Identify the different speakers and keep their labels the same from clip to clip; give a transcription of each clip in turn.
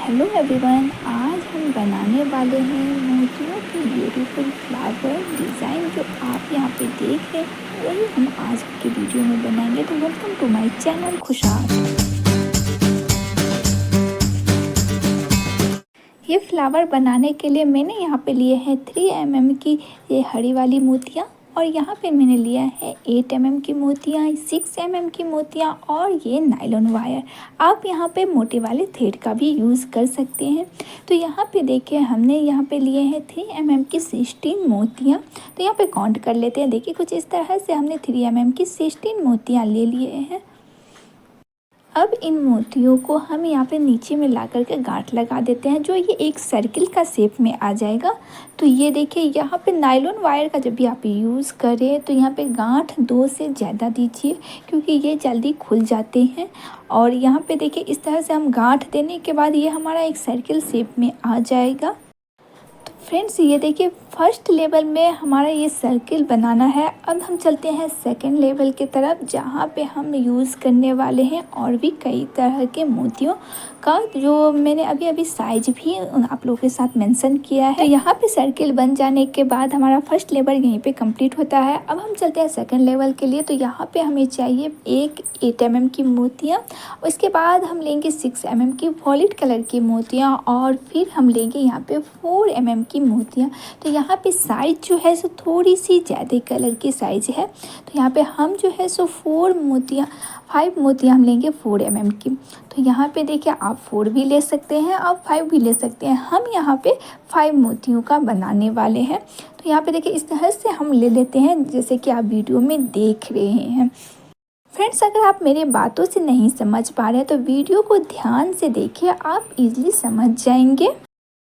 Speaker 1: Hello everyone, आज हम बनाने वाले हैं मोतियों की ब्यूटीफुल फ्लावर डिज़ाइन। जो आप यहाँ पे देख रहे हैं वही हम आज की वीडियो में बनाएंगे। तो वेलकम टू माय चैनल खुशहाल। ये फ्लावर बनाने के लिए मैंने यहाँ पे लिए हैं 3 mm की ये हरी वाली मोतियाँ, और यहाँ पे मैंने लिया है 8 mm की मोतियाँ, 6 mm की मोतियाँ और ये नायलॉन वायर। आप यहाँ पे मोटे वाले थ्रेड का भी यूज़ कर सकते हैं। तो यहाँ पे देखिए हमने यहाँ पे लिए हैं 3 mm की 16 मोतियाँ। तो यहाँ पे काउंट कर लेते हैं। देखिए कुछ इस तरह से हमने 3 mm की 16 मोतियाँ ले लिए हैं। अब इन मोतियों को हम यहाँ पे नीचे में ला कर के गांठ लगा देते हैं, जो ये एक सर्किल का शेप में आ जाएगा। तो ये देखिए यहाँ पे नायलॉन वायर का जब भी आप यूज़ करें तो यहाँ पे गांठ 2 से ज़्यादा दीजिए, क्योंकि ये जल्दी खुल जाते हैं। और यहाँ पे देखिए इस तरह से हम गांठ देने के बाद ये हमारा एक सर्किल शेप में आ जाएगा। फ्रेंड्स ये देखिए फर्स्ट लेवल में हमारा ये सर्किल बनाना है। अब हम चलते हैं सेकंड लेवल की तरफ, जहाँ पे हम यूज़ करने वाले हैं और भी कई तरह के मोतियों का, जो मैंने अभी साइज भी आप लोगों के साथ मेंशन किया है। तो यहाँ पे सर्किल बन जाने के बाद हमारा फर्स्ट लेवल यहीं पे कंप्लीट होता है। अब हम चलते हैं सेकंड लेवल के लिए। तो यहाँ पे हमें चाहिए एक 8 mm की मोतियाँ, उसके बाद हम लेंगे 6 mm की वॉलेट कलर की मोतियाँ, और फिर हम लेंगे यहाँ पे 4 mm की मोतियाँ। तो यहाँ पे साइज जो है सो थोड़ी सी ज़्यादा कलर की साइज है। तो यहाँ पे हम जो है सो 5 मोतियाँ हम लेंगे 4 mm की। तो यहाँ पे देखिए आप 4 भी ले सकते हैं, आप 5 भी ले सकते हैं। हम यहाँ पे 5 मोतियों का बनाने वाले हैं। तो यहाँ पे देखिए इस तरह से हम ले लेते हैं, जैसे कि आप वीडियो में देख रहे हैं। फ्रेंड्स अगर आप मेरे बातों से नहीं समझ पा रहे हैं तो वीडियो को ध्यान से देखिए, आप इजीली समझ जाएंगे।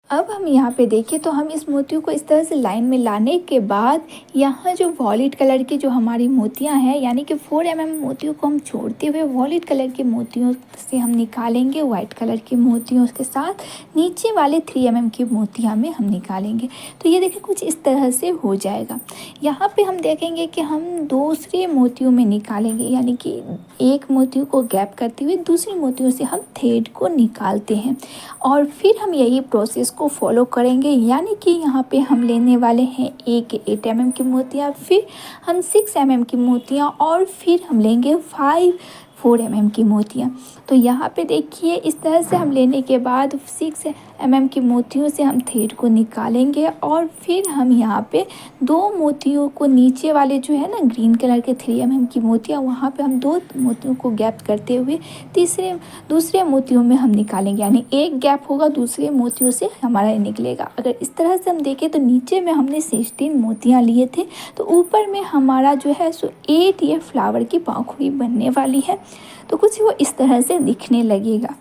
Speaker 1: अब हम यहाँ पे देखें तो हम इस मोतियों को इस तरह से लाइन में लाने के बाद यहाँ जो वॉलेट कलर की जो हमारी मोतियाँ हैं, यानी कि 4 mm मोतियों को हम छोड़ते हुए वॉलेट कलर के मोतियों से हम निकालेंगे। वाइट कलर की मोतियों के साथ नीचे वाले 3 mm की मोतियाँ में हम निकालेंगे। तो ये देखिए कुछ इस तरह से हो जाएगा। यहाँ पे हम देखेंगे कि हम दूसरे मोतियों में निकालेंगे, यानी कि एक मोतियों को गैप करते हुए दूसरी मोतियों से हम थ्रेड को निकालते हैं, और फिर हम यही प्रोसेस को फॉलो करेंगे। यानी कि यहाँ पे हम लेने वाले हैं एक 8 mm की मोतियाँ, फिर हम 6 mm की मोतियाँ, और फिर हम लेंगे 4 mm की मोतियाँ। तो यहाँ पे देखिए इस तरह से हम लेने के बाद 6 mm की मोतियों से हम थ्रेड को निकालेंगे, और फिर हम यहाँ पे 2 मोतियों को नीचे वाले जो है ना ग्रीन कलर के 3 mm की मोतियाँ, वहाँ पे हम 2 मोतियों को गैप करते हुए दूसरे मोतियों में हम निकालेंगे। यानी एक गैप होगा, दूसरे मोतियों से हमारा ये निकलेगा। अगर इस तरह से हम देखें तो नीचे में हमने 16 मोतियाँ लिए थे, तो ऊपर में हमारा जो है सो 8 ये फ्लावर की पाखुड़ी बनने वाली है। तो कुछ वो इस तरह से दिखने लगेगा।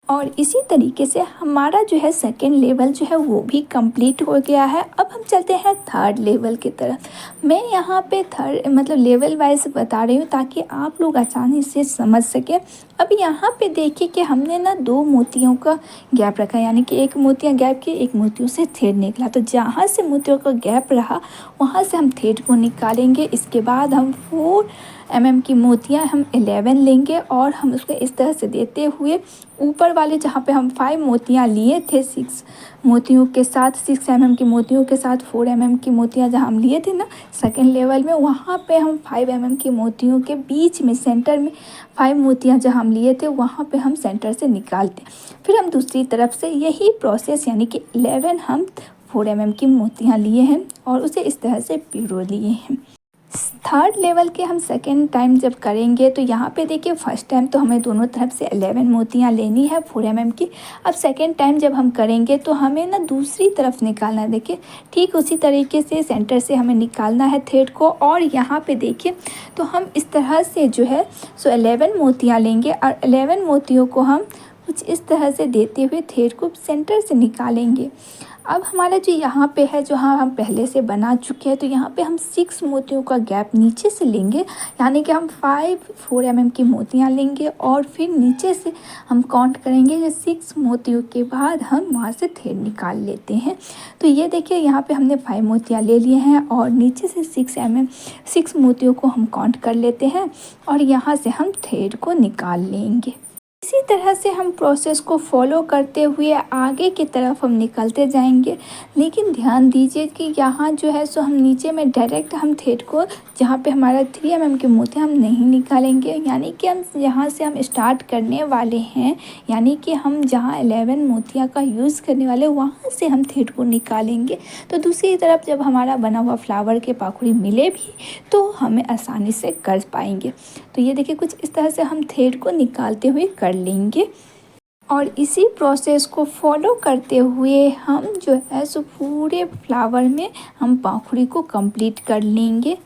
Speaker 1: और इसी तरीके से हमारा जो है सेकेंड लेवल जो है वो भी कंप्लीट हो गया है। अब हम चलते हैं थर्ड लेवल की तरफ। मैं यहाँ पे थर्ड मतलब लेवल वाइज बता रही हूँ ताकि आप लोग आसानी से समझ सकें। अब यहाँ पे देखिए कि हमने ना 2 मोतियों का गैप रखा, यानी कि एक मोतियाँ गैप की, एक मोतियों से थ्रेड निकला। तो जहाँ से मोतियों का गैप रहा वहाँ से हम थ्रेड को निकालेंगे। इसके बाद हम 4 mm की मोतियाँ हम 11 लेंगे, और हम उसको इस तरह से देते हुए ऊपर वाले जहाँ पे हम 5 मोतियाँ लिए थे 6 मोतियों के साथ, 6 mm की मोतियों के साथ 4 mm की मोतियाँ जहाँ हम लिए थे ना सेकेंड लेवल में, वहाँ पे हम 5 mm की मोतियों के बीच में सेंटर में 5 मोतियाँ जहाँ हम लिए थे वहाँ पे हम सेंटर से निकालते। फिर हम दूसरी तरफ से यही प्रोसेस, यानी कि 11 हम 4 mm की मोतियाँ लिए हैं और उसे इस तरह से पिरो लिए हैं। थर्ड लेवल के हम सेकेंड टाइम जब करेंगे तो यहाँ पे देखिए फर्स्ट टाइम तो हमें दोनों तरफ से 11 मोतियाँ लेनी है 4 mm की। अब सेकेंड टाइम जब हम करेंगे तो हमें ना दूसरी तरफ निकालना है। देखिए ठीक उसी तरीके से सेंटर से हमें निकालना है थ्रेड को, और यहाँ पे देखिए तो हम इस तरह से जो है सो 11 मोतियाँ लेंगे, और 11 मोतियों को हम कुछ इस तरह से देते हुए थ्रेड को सेंटर से निकालेंगे। अब हमारा जो यहाँ पे है, जो हाँ हम पहले से बना चुके हैं, तो यहाँ पे हम 6 मोतियों का गैप नीचे से लेंगे, यानी कि हम 4 mm की मोतियाँ लेंगे, और फिर नीचे से हम काउंट करेंगे। ये 6 मोतियों के बाद हम वहाँ से थ्रेड निकाल लेते हैं। तो ये देखिए यहाँ पे हमने 5 मोतियाँ ले लिए हैं, और नीचे से 6 मोतियों को हम काउंट कर लेते हैं, और यहाँ से हम थ्रेड को निकाल लेंगे। इसी तरह से हम प्रोसेस को फॉलो करते हुए आगे की तरफ हम निकलते जाएंगे। लेकिन ध्यान दीजिए कि यहाँ जो है सो हम नीचे में डायरेक्ट हम थ्रेड को जहाँ पे हमारा 3 mm की मोतियाँ हम नहीं निकालेंगे, यानी कि हम यहाँ से हम स्टार्ट करने वाले हैं, यानी कि हम जहाँ 11 मोतियाँ का यूज़ करने वाले वहाँ से हम थ्रेड को निकालेंगे। तो दूसरी तरफ जब हमारा बना हुआ फ्लावर के पाखुड़ी मिले भी तो हमें आसानी से कर पाएंगे। तो ये देखिए कुछ इस तरह से हम थ्रेड को निकालते हुए कर लेंगे और इसी प्रोसेस को फॉलो करते हुए हम जो है सो पूरे फ्लावर में हम पाखुड़ी को कंप्लीट कर लेंगे।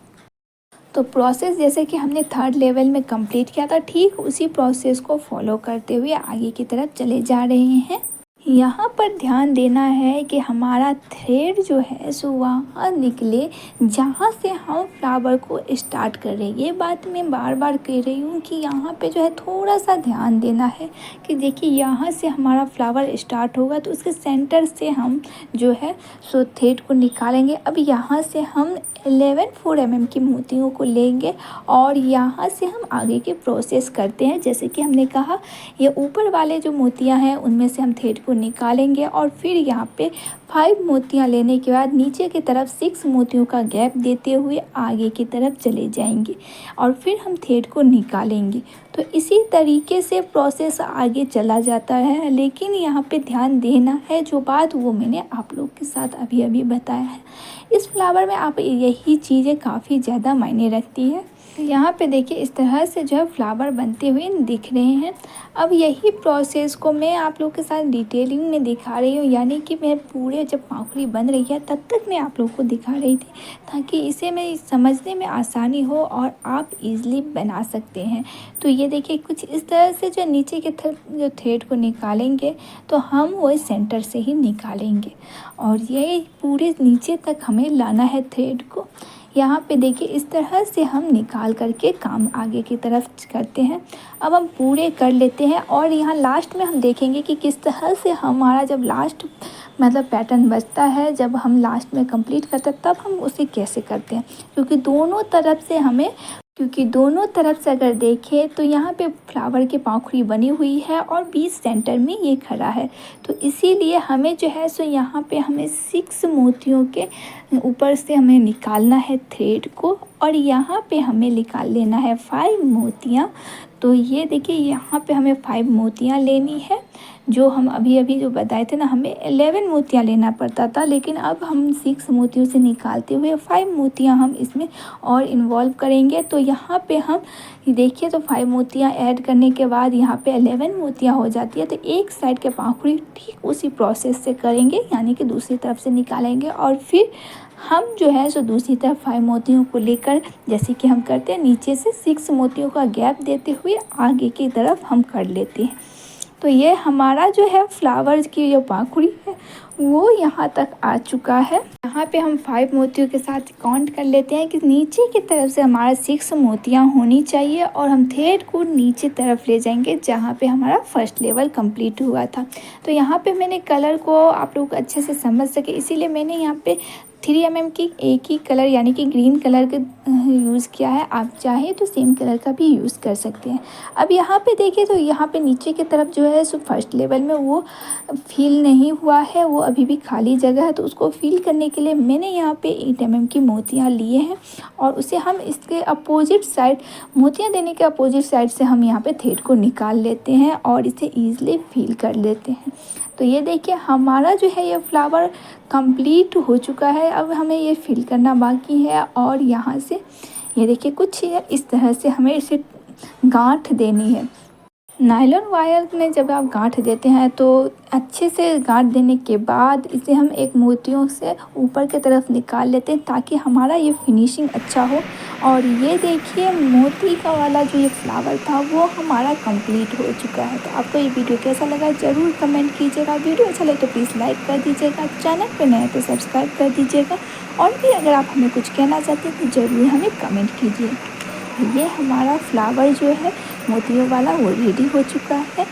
Speaker 1: तो प्रोसेस जैसे कि हमने 3rd लेवल में कंप्लीट किया था, ठीक उसी प्रोसेस को फॉलो करते हुए आगे की तरफ चले जा रहे हैं। यहाँ पर ध्यान देना है कि हमारा थ्रेड जो है सो वहाँ निकले जहाँ से हम फ्लावर को स्टार्ट कर रहे हैं। ये बात मैं बार बार कह रही हूँ कि यहाँ पे जो है थोड़ा सा ध्यान देना है कि देखिए यहाँ से हमारा फ्लावर स्टार्ट होगा तो उसके सेंटर से हम जो है सो थ्रेड को निकालेंगे। अब यहाँ से हम 11 4 mm की मोतियों को लेंगे और यहाँ से हम आगे के प्रोसेस करते हैं। जैसे कि हमने कहा ये ऊपर वाले जो मोतियाँ हैं उनमें से हम थ्रेड को निकालेंगे और फिर यहाँ पे 5 मोतियाँ लेने के बाद नीचे की तरफ 6 मोतियों का गैप देते हुए आगे की तरफ चले जाएंगे और फिर हम थ्रेड को निकालेंगे। तो इसी तरीके से प्रोसेस आगे चला जाता है। लेकिन यहाँ पे ध्यान देना है जो बात वो मैंने आप लोग के साथ अभी अभी बताया है। इस फ्लावर में आप यही चीज़ें काफ़ी ज़्यादा मायने रखती है। यहाँ पे देखिए इस तरह से जो है फ्लावर बनते हुए दिख रहे हैं। अब यही प्रोसेस को मैं आप लोग के साथ डिटेलिंग में दिखा रही हूँ, यानी कि मैं पूरे जब पाखुड़ी बन रही है तब तक मैं आप लोग को दिखा रही थी ताकि इसे मैं समझने में आसानी हो और आप इजीली बना सकते हैं। तो ये देखिए कुछ इस तरह से जो नीचे के जो थ्रेड को निकालेंगे तो हम वो सेंटर से ही निकालेंगे और ये पूरे नीचे तक हमें लाना है थ्रेड को। यहाँ पे देखिए इस तरह से हम निकाल करके काम आगे की तरफ करते हैं। अब हम पूरे कर लेते हैं और यहाँ लास्ट में हम देखेंगे कि किस तरह से हमारा जब लास्ट मतलब पैटर्न बचता है, जब हम लास्ट में कंप्लीट करते हैं तब हम उसे कैसे करते हैं, क्योंकि दोनों तरफ से अगर देखें तो यहाँ पे फ्लावर की पाखुड़ी बनी हुई है और बीच सेंटर में ये खड़ा है। तो इसीलिए हमें जो है सो यहाँ पे हमें 6 मोतियों के ऊपर से हमें निकालना है थ्रेड को और यहाँ पे हमें निकाल लेना है 5 मोतियाँ। तो ये देखिए यहाँ पे हमें 5 मोतियाँ लेनी है। जो हम अभी जो बताए थे ना, हमें 11 मोतियाँ लेना पड़ता था, लेकिन अब हम 6 मोतियों से निकालते हुए 5 मोतियाँ हम इसमें और इन्वॉल्व करेंगे। तो यहाँ पे हम देखिए तो 5 मोतियाँ ऐड करने के बाद यहाँ पे 11 मोतियाँ हो जाती है। तो एक साइड के पाखुड़ी ठीक उसी प्रोसेस से करेंगे, यानी कि दूसरी तरफ से निकालेंगे और फिर हम जो है सो दूसरी तरफ 5 मोतियों को लेकर जैसे कि हम करते हैं नीचे से 6 मोतियों का गैप देते हुए आगे की तरफ हम कर लेते हैं। तो ये हमारा जो है फ्लावर्स की जो पाखुड़ी है वो यहाँ तक आ चुका है। यहाँ पे हम 5 मोतियों के साथ काउंट कर लेते हैं कि नीचे की तरफ से हमारा 6 मोतियाँ होनी चाहिए और हम थ्रेड को नीचे तरफ ले जाएंगे जहाँ पे हमारा फर्स्ट लेवल कंप्लीट हुआ था। तो यहाँ पे मैंने कलर को आप लोग अच्छे से समझ सके इसीलिए मैंने यहाँ पे 3 mm की एक ही कलर यानी कि ग्रीन कलर का यूज़ किया है। आप चाहे तो सेम कलर का भी यूज़ कर सकते हैं। अब यहाँ पे देखिए तो यहाँ पे नीचे की तरफ जो है सो फर्स्ट लेवल में वो फिल नहीं हुआ है, वो अभी भी खाली जगह है। तो उसको फिल करने के लिए मैंने यहाँ पे 8 mm की मोतियाँ लिए हैं और उसे हम इसके अपोजिट साइड मोतियाँ देने के अपोजिट साइड से हम यहाँ पे थ्रेड को निकाल लेते हैं और इसे ईज़िली फिल कर लेते हैं। तो ये देखिए हमारा जो है ये फ्लावर कंप्लीट हो चुका है। अब हमें ये फिल करना बाकी है और यहाँ से ये देखिए कुछ इस तरह से हमें इसे गांठ देनी है। नायलॉन वायर में जब आप गांठ देते हैं तो अच्छे से गांठ देने के बाद इसे हम एक मोतियों से ऊपर की तरफ निकाल लेते हैं ताकि हमारा ये फिनिशिंग अच्छा हो। और ये देखिए मोती का वाला जो ये फ्लावर था वो हमारा कंप्लीट हो चुका है। तो आपको ये वीडियो कैसा लगा ज़रूर कमेंट कीजिएगा। वीडियो अच्छा लगे तो प्लीज़ लाइक कर दीजिएगा, चैनल पर नए तो सब्सक्राइब कर दीजिएगा और भी अगर आप हमें कुछ कहना चाहते हैं तो ज़रूर हमें कमेंट कीजिए। ये हमारा फ्लावर जो है मोतियों वाला वो रेडी हो चुका है।